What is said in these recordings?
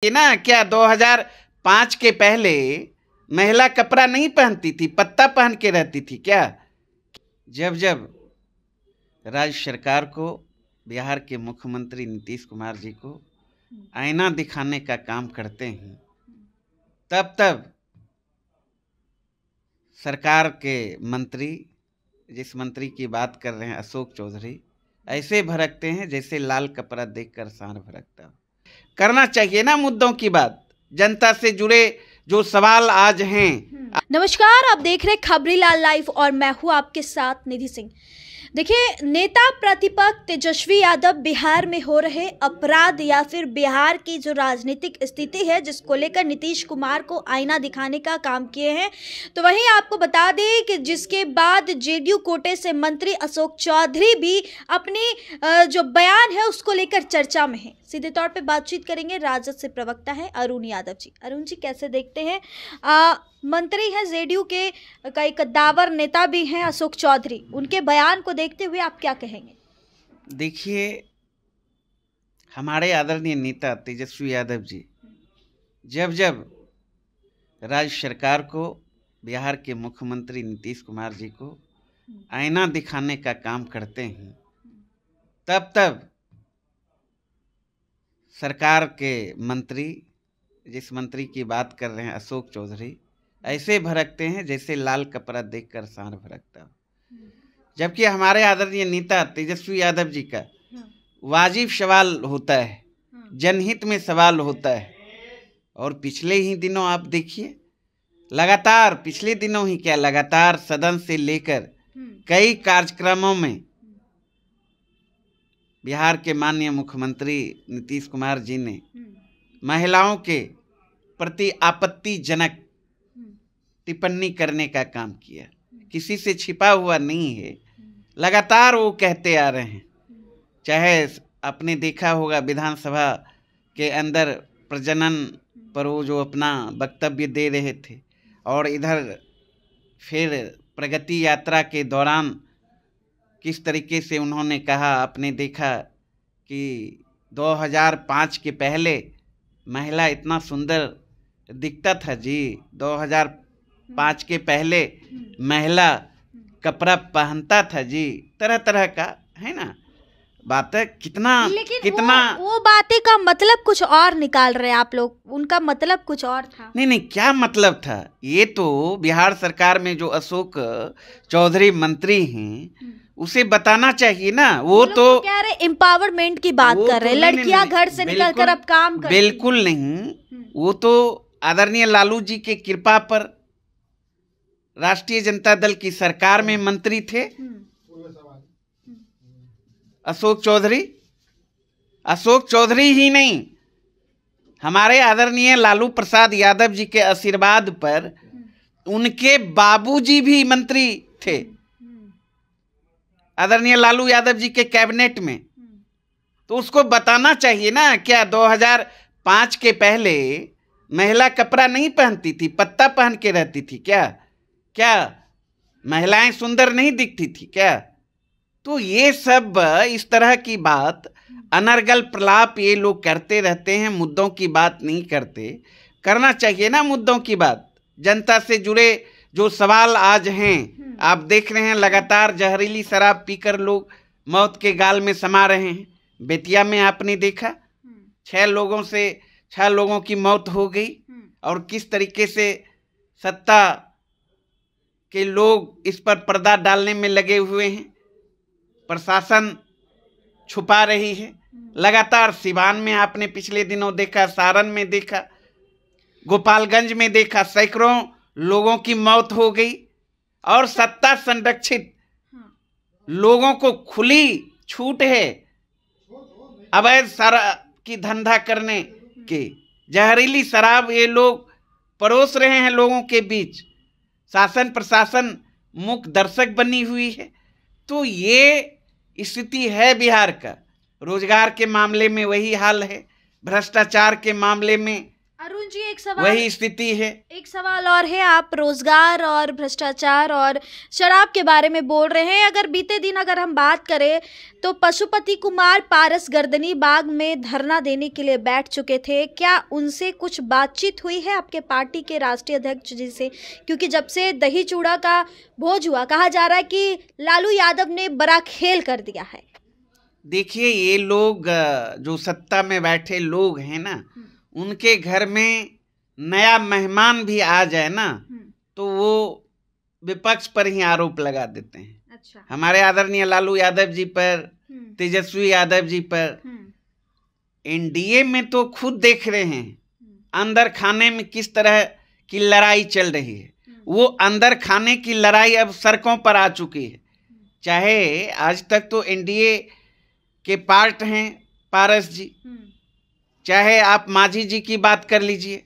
ये ना क्या 2005 के पहले महिला कपड़ा नहीं पहनती थी, पत्ता पहन के रहती थी क्या? जब जब राज्य सरकार को, बिहार के मुख्यमंत्री नीतीश कुमार जी को आईना दिखाने का काम करते हैं, तब तब सरकार के मंत्री, जिस मंत्री की बात कर रहे हैं अशोक चौधरी, ऐसे भड़कते हैं जैसे लाल कपड़ा देखकर सांड भड़कता हो। करना चाहिए ना मुद्दों की बात, जनता से जुड़े जो सवाल आज हैं। नमस्कार, आप देख रहे खबरीलाल लाइव और मैं हूं आपके साथ निधि सिंह। देखिए, नेता प्रतिपक्ष तेजस्वी यादव बिहार में हो रहे अपराध या फिर बिहार की जो राजनीतिक स्थिति है जिसको लेकर नीतीश कुमार को आईना दिखाने का काम किए हैं। तो वहीं आपको बता दें कि जिसके बाद जेडीयू कोटे से मंत्री अशोक चौधरी भी अपनी जो बयान है उसको लेकर चर्चा में है। सीधे तौर पे बातचीत करेंगे, राजद से प्रवक्ता है अरुण यादव जी। अरुण जी, कैसे देखते हैं मंत्री हैं जेडीयू के, का एक दावर नेता भी हैं अशोक चौधरी, उनके बयान को देखते हुए आप क्या कहेंगे? देखिए, हमारे आदरणीय नेता तेजस्वी यादव जी जब जब राज्य सरकार को, बिहार के मुख्यमंत्री नीतीश कुमार जी को आईना दिखाने का काम करते हैं, तब तब सरकार के मंत्री, जिस मंत्री की बात कर रहे हैं अशोक चौधरी, ऐसे भड़कते हैं जैसे लाल कपड़ा देखकर सांड भड़कता हो। जबकि हमारे आदरणीय नेता तेजस्वी यादव जी का वाजिब सवाल होता है, जनहित में सवाल होता है। और पिछले ही दिनों आप देखिए, लगातार पिछले दिनों ही क्या, लगातार सदन से लेकर कई कार्यक्रमों में बिहार के माननीय मुख्यमंत्री नीतीश कुमार जी ने महिलाओं के प्रति आपत्तिजनक टिप्पणी करने का काम किया। किसी से छिपा हुआ नहीं है, लगातार वो कहते आ रहे हैं। चाहे आपने देखा होगा विधानसभा के अंदर प्रजनन पर वो जो अपना वक्तव्य दे रहे थे, और इधर फिर प्रगति यात्रा के दौरान किस तरीके से उन्होंने कहा, आपने देखा कि 2005 के पहले महिला इतना सुंदर दिखता था जी, 2005 के पहले महिला कपड़ा पहनता था जी, तरह तरह का है ना बात है। कितना वो बातें का मतलब कुछ और निकाल रहे हैं आप लोग, उनका मतलब कुछ और था। नहीं, क्या मतलब था? ये तो बिहार सरकार में जो अशोक चौधरी मंत्री हैं उसे बताना चाहिए ना। वो तो कह रहे एम्पावरमेंट की बात कर रहे हैं, लड़कियां घर से निकलकर अब काम कर। बिल्कुल नहीं, वो तो आदरणीय लालू जी के कृपा पर राष्ट्रीय जनता दल की सरकार में मंत्री थे अशोक चौधरी ही नहीं, हमारे आदरणीय लालू प्रसाद यादव जी के आशीर्वाद पर उनके बाबूजी भी मंत्री थे आदरणीय लालू यादव जी के कैबिनेट में। तो उसको बताना चाहिए ना, क्या 2005 के पहले महिला कपड़ा नहीं पहनती थी, पत्ता पहन के रहती थी क्या? क्या महिलाएं सुंदर नहीं दिखती थी क्या? तो ये सब इस तरह की बात, अनर्गल प्रलाप ये लोग करते रहते हैं, मुद्दों की बात नहीं करते। करना चाहिए ना मुद्दों की बात, जनता से जुड़े जो सवाल आज हैं। आप देख रहे हैं लगातार जहरीली शराब पीकर लोग मौत के गाल में समा रहे हैं। बेतिया में आपने देखा 6 लोगों की मौत हो गई, और किस तरीके से सत्ता के लोग इस पर पर्दा डालने में लगे हुए हैं। प्रशासन छुपा रही है। लगातार सिवान में आपने पिछले दिनों देखा, सारण में देखा, गोपालगंज में देखा, सैकड़ों लोगों की मौत हो गई। और सत्ता संरक्षित लोगों को खुली छूट है अवैध शराब की धंधा करने के। जहरीली शराब ये लोग परोस रहे हैं लोगों के बीच। शासन प्रशासन मुख्य दर्शक बनी हुई है। तो ये स्थिति है बिहार का। रोजगार के मामले में वही हाल है, भ्रष्टाचार के मामले में अरुण जी, एक सवाल, वही स्थिति है। एक सवाल और है, आप रोजगार और भ्रष्टाचार और शराब के बारे में बोल रहे हैं। अगर बीते दिन अगर हम बात करें तो पशुपति कुमार पारस गर्दनी बाग में धरना देने के लिए बैठ चुके थे, क्या उनसे कुछ बातचीत हुई है आपके पार्टी के राष्ट्रीय अध्यक्ष जी से? क्योंकि जब से दही चूड़ा का भोज हुआ, कहा जा रहा है कि लालू यादव ने बड़ा खेल कर दिया है। देखिए, ये लोग जो सत्ता में बैठे लोग हैं ना, उनके घर में नया मेहमान भी आ जाए ना तो वो विपक्ष पर ही आरोप लगा देते हैं। अच्छा। हमारे आदरणीय लालू यादव जी पर, तेजस्वी यादव जी पर। एनडीए में तो खुद देख रहे हैं अंदर खाने में किस तरह की लड़ाई चल रही है। वो अंदर खाने की लड़ाई अब सड़कों पर आ चुकी है। चाहे आज तक तो एनडीए के पार्ट हैं पारस जी, चाहे आप मांझी जी की बात कर लीजिए,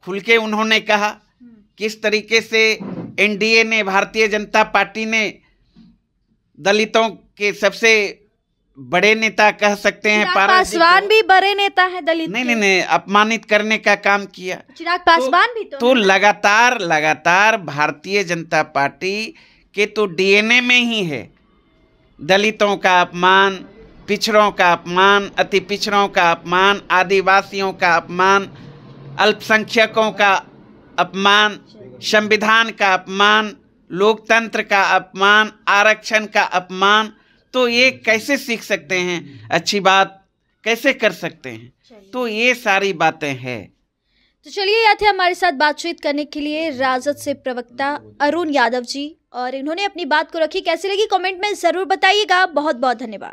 खुल के उन्होंने कहा किस तरीके से एनडीए ने, भारतीय जनता पार्टी ने दलितों के सबसे बड़े नेता कह सकते हैं चिराग पासवान भी बड़े नेता है दलित। नहीं, अपमानित करने का काम किया चिराग पासवान भी तो लगातार भारतीय जनता पार्टी के तो डीएनए में ही है दलितों का अपमान, पिछड़ों का अपमान, अति पिछड़ों का अपमान, आदिवासियों का अपमान, अल्पसंख्यकों का अपमान, संविधान का अपमान, लोकतंत्र का अपमान, आरक्षण का अपमान। तो ये कैसे सीख सकते हैं? अच्छी बात कैसे कर सकते हैं? तो ये सारी बातें हैं। तो चलिए, यहाँ थे हमारे साथ बातचीत करने के लिए राजद से प्रवक्ता अरुण यादव जी, और इन्होंने अपनी बात को रखी। कैसी लगी कमेंट में जरूर बताइएगा। बहुत बहुत धन्यवाद।